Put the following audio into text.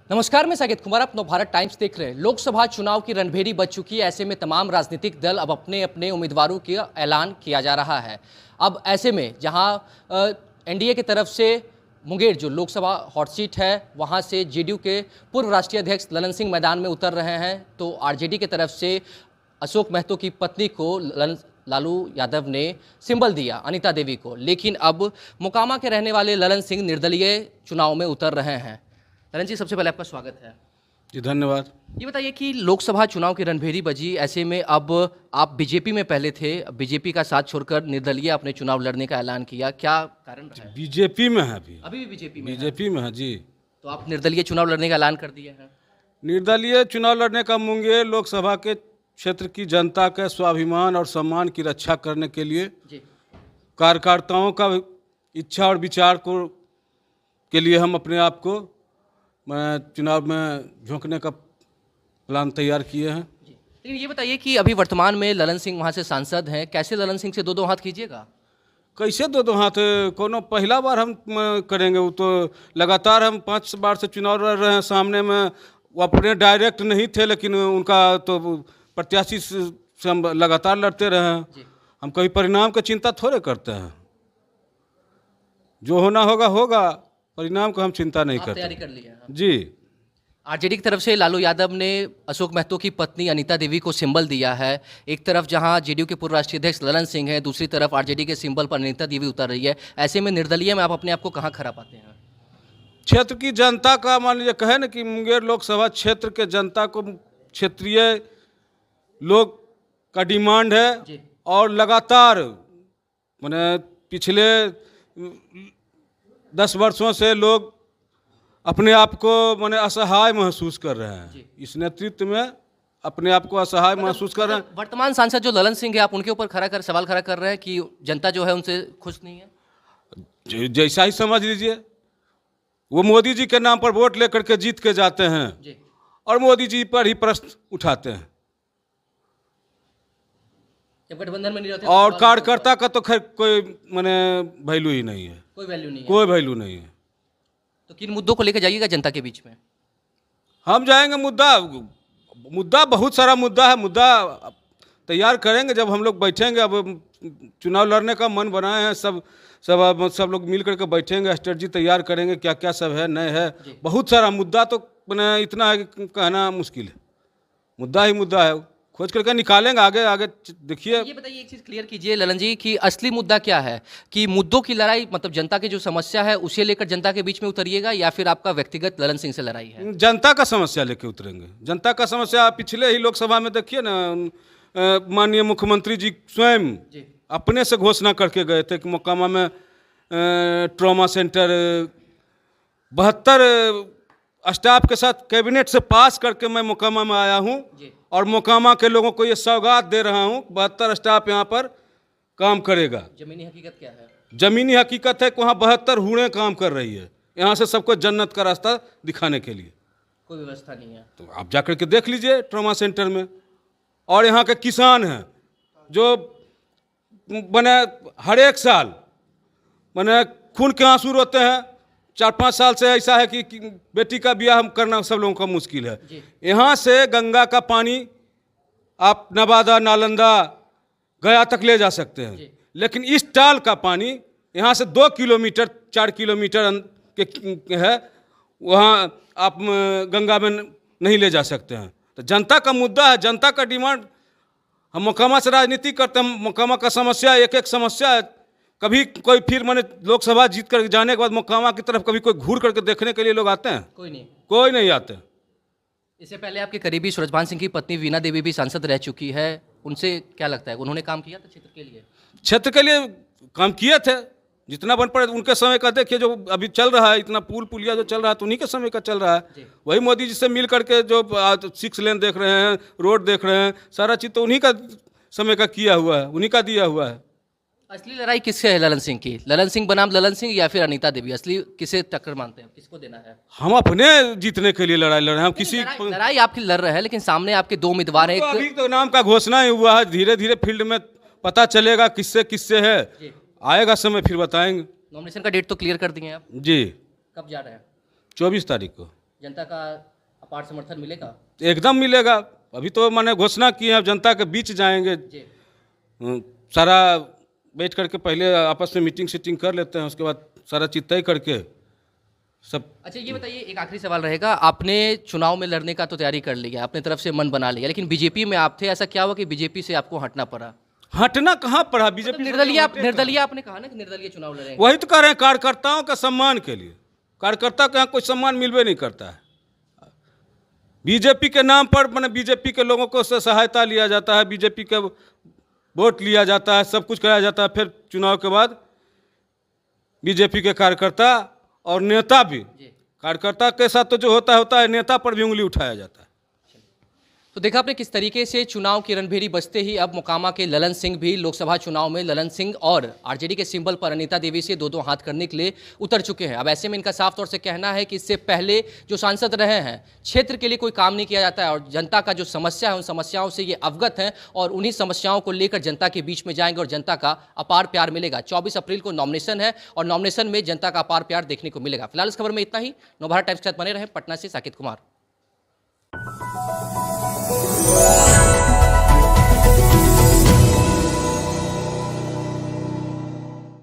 नमस्कार, मैं साकेत कुमार, आप नवभारत टाइम्स देख रहे हैं। लोकसभा चुनाव की रणभेरी बज चुकी है। ऐसे में तमाम राजनीतिक दल अब अपने अपने उम्मीदवारों का ऐलान किया जा रहा है। अब ऐसे में जहां एनडीए की तरफ से मुंगेर जो लोकसभा हॉट सीट है वहां से जेडीयू के पूर्व राष्ट्रीय अध्यक्ष ललन सिंह मैदान में उतर रहे हैं, तो आरजेडी की तरफ से अशोक महतो की पत्नी को लालू यादव ने सिंबल दिया, अनीता देवी को। लेकिन अब मोकामा के रहने वाले ललन सिंह निर्दलीय चुनाव में उतर रहे हैं। ललन जी, सबसे पहले आपका स्वागत है जी। धन्यवाद। ये बताइए कि लोकसभा चुनाव की रणभेरी बजी, ऐसे में अब आप बीजेपी में पहले थे, बीजेपी का साथ छोड़कर निर्दलीय अपने चुनाव लड़ने का ऐलान किया, क्या कारण रहा है? बीजेपी में है अभी भी बीजेपी में बीजेपी में है जी। तो आप निर्दलीय चुनाव लड़ने का ऐलान कर दिए हैं? निर्दलीय चुनाव लड़ने का मुंगेर लोकसभा के क्षेत्र की जनता के स्वाभिमान और सम्मान की रक्षा करने के लिए जी। कार्यकर्ताओं का इच्छा और विचार के लिए हम अपने आप को चुनाव में झोंकने का प्लान तैयार किए हैं। जी, लेकिन ये बताइए कि अभी वर्तमान में ललन सिंह वहाँ से सांसद हैं, कैसे ललन सिंह से दो हाथ कीजिएगा? कैसे दो हाथ? कोनो पहला बार हम करेंगे? वो तो लगातार हम 5 बार से चुनाव लड़ रहे हैं। सामने में वो अपने डायरेक्ट नहीं थे, लेकिन उनका तो प्रत्याशी से हम लगातार लड़ते रहे हैं। हम कभी परिणाम की चिंता थोड़े करते हैं। जो होना होगा होगा, परिणाम को हम चिंता नहीं करते। तैयारी कर लिया है जी। आरजेडी की तरफ से लालू यादव ने अशोक महतो की पत्नी अनीता देवी को सिंबल दिया है। एक तरफ जहां जेडीयू के पूर्व राष्ट्रीय अध्यक्ष ललन सिंह है, दूसरी तरफ आरजेडी के सिंबल पर अनीता देवी उतर रही है। ऐसे में निर्दलीय में आप अपने आप को कहां खड़ा पाते हैं? क्षेत्र की जनता का, मान लीजिए कहे ना कि मुंगेर लोकसभा क्षेत्र के जनता को क्षेत्रीय लोग का डिमांड है और लगातार मैंने पिछले 10 वर्षों से लोग अपने आप को माने असहाय महसूस कर रहे हैं। इस नेतृत्व में अपने आप को असहाय महसूस कर रहे हैं। वर्तमान सांसद जो ललन सिंह है, आप उनके ऊपर सवाल खड़ा कर रहे हैं कि जनता जो है उनसे खुश नहीं है? जैसा ही समझ लीजिए, वो मोदी जी के नाम पर वोट लेकर के जीत के जाते हैं और मोदी जी पर ही प्रश्न उठाते हैं। जब गठबंधन में नहीं रहते और कार्यकर्ता का तो खैर कोई माने वैल्यू ही नहीं है। कोई वैल्यू नहीं है। कोई वैल्यू नहीं है। तो किन मुद्दों को लेकर जाइएगा जनता के बीच में? हम जाएंगे, मुद्दा बहुत सारा मुद्दा है। मुद्दा तैयार करेंगे जब हम लोग बैठेंगे। अब चुनाव लड़ने का मन बनाए हैं, सब लोग मिल करके बैठेंगे, स्ट्रेटजी तैयार करेंगे, क्या क्या सब है नए है। बहुत सारा मुद्दा, तो मैंने इतना है कि कहना मुश्किल है। मुद्दा ही मुद्दा है, खोज करके निकालेंगे। आगे देखिए। ये बताइए, एक चीज़ क्लियर कीजिए ललन जी कि असली मुद्दा क्या है? कि मुद्दों की लड़ाई, मतलब जनता की जो समस्या है उसे लेकर जनता के बीच में उतरिएगा, या फिर आपका व्यक्तिगत ललन सिंह से लड़ाई है? जनता का समस्या लेके उतरेंगे। जनता का समस्या पिछले ही लोकसभा में देखिए ना, माननीय मुख्यमंत्री जी स्वयं अपने से घोषणा करके गए थे कि मोकामा में ट्रॉमा सेंटर 72 स्टाफ के साथ कैबिनेट से पास करके मैं मोकामा में आया हूं और मोकामा के लोगों को ये सौगात दे रहा हूं। 72 स्टाफ यहां पर काम करेगा। जमीनी हकीकत क्या है? जमीनी हकीकत है कि वहाँ 72 हूरें काम कर रही है यहाँ से सबको जन्नत का रास्ता दिखाने के लिए। कोई व्यवस्था नहीं है। तो आप जाकर के देख लीजिए ट्रॉमा सेंटर में। और यहाँ के किसान हैं जो मैंने हर एक साल मैंने खून के आंसू रोते हैं। 4-5 साल से ऐसा है कि बेटी का ब्याह करना सब लोगों का मुश्किल है। यहाँ से गंगा का पानी आप नवादा, नालंदा, गया तक ले जा सकते हैं, लेकिन इस टाल का पानी यहाँ से 2 किलोमीटर 4 किलोमीटर के है, वहाँ आप गंगा में नहीं ले जा सकते हैं। तो जनता का मुद्दा है, जनता का डिमांड। हम मोकामा से राजनीति करते हैं। मोकामा का समस्या एक समस्या है। कभी कोई फिर मैंने लोकसभा जीत कर जाने के बाद मोकामा की तरफ कभी कोई घूर करके देखने के लिए लोग आते हैं? कोई नहीं आते। इससे पहले आपके करीबी सूरजभान सिंह की पत्नी वीना देवी भी सांसद रह चुकी है, उनसे क्या लगता है, उन्होंने काम किया था क्षेत्र के लिए? क्षेत्र के लिए काम किए थे, जितना बन पड़े उनके समय का। देखिए जो अभी चल रहा है, इतना पुलिया जो चल रहा है तो उन्हीं के समय का चल रहा है। वही मोदी जी से मिल करके जो 6 लेन देख रहे हैं, रोड देख रहे हैं, सारा चीज़ तो उन्हीं का समय का किया हुआ है, उन्हीं का दिया हुआ है। असली लड़ाई किससे है ललन सिंह की? ललन सिंह बनाम ललन सिंह या फिर अनीता देवी? असली किसे टक्कर मानते हैं, किसको देना है? हम अपने जीतने के लिए लड़ाई लड़ रहे हैं। हम किसी लड़ाई आपकी लड़ रहे हैं, लेकिन सामने आपके 2 उम्मीदवार हैं। अभी तो नाम का घोषणा ही हुआ है, धीरे धीरे फील्ड में पता चलेगा किससे है। आएगा समय फिर बताएंगे। नॉमिनेशन का डेट तो क्लियर कर दिए आप? जी। कब जा रहे हैं? 24 तारीख को। जनता का अपार समर्थन मिलेगा? एकदम मिलेगा। अभी तो मैंने घोषणा की है, अब जनता के बीच जाएंगे। जी। सारा बैठ करके पहले आपस में मीटिंग सीटिंग कर लेते हैं, उसके बाद सारा चीज तय करके सब। अच्छा ये बताइए, एक आखिरी सवाल रहेगा, आपने चुनाव में लड़ने का तो तैयारी कर लिया, अपने तरफ से मन बना लिया, लेकिन बीजेपी में आप थे, ऐसा क्या हुआ कि बीजेपी से आपको हटना पड़ा? हटना कहाँ पड़ा मतलब बीजेपी? निर्दलीय आपने कहा ना कि निर्दलीय चुनाव लड़ेंगे। वही तो कह रहे हैं, कार्यकर्ताओं का सम्मान के लिए। कार्यकर्ता के यहाँ कोई सम्मान मिलवे नहीं करता है। बीजेपी के नाम पर मैंने बीजेपी के लोगों को से सहायता लिया जाता है, बीजेपी के वोट लिया जाता है, सब कुछ कराया जाता है। फिर चुनाव के बाद बीजेपी के कार्यकर्ता और नेता भी, कार्यकर्ता के साथ तो जो होता है, नेता पर भी उंगली उठाया जाता है। तो देखा आपने किस तरीके से चुनाव की रणभेरी बजते ही अब मोकामा के ललन सिंह भी लोकसभा चुनाव में ललन सिंह और आरजेडी के सिंबल पर अनीता देवी से दो हाथ करने के लिए उतर चुके हैं। अब ऐसे में इनका साफ तौर से कहना है कि इससे पहले जो सांसद रहे हैं, क्षेत्र के लिए कोई काम नहीं किया जाता है और जनता का जो समस्या है उन समस्याओं से ये अवगत हैं और उन्हीं समस्याओं को लेकर जनता के बीच में जाएंगे और जनता का अपार प्यार मिलेगा। 24 अप्रैल को नॉमिनेशन है और नॉमिनेशन में जनता का अपार प्यार देखने को मिलेगा। फिलहाल इस खबर में इतना ही। नवभारत टाइम्स के साथ बने रहें। पटना से साकेत कुमार।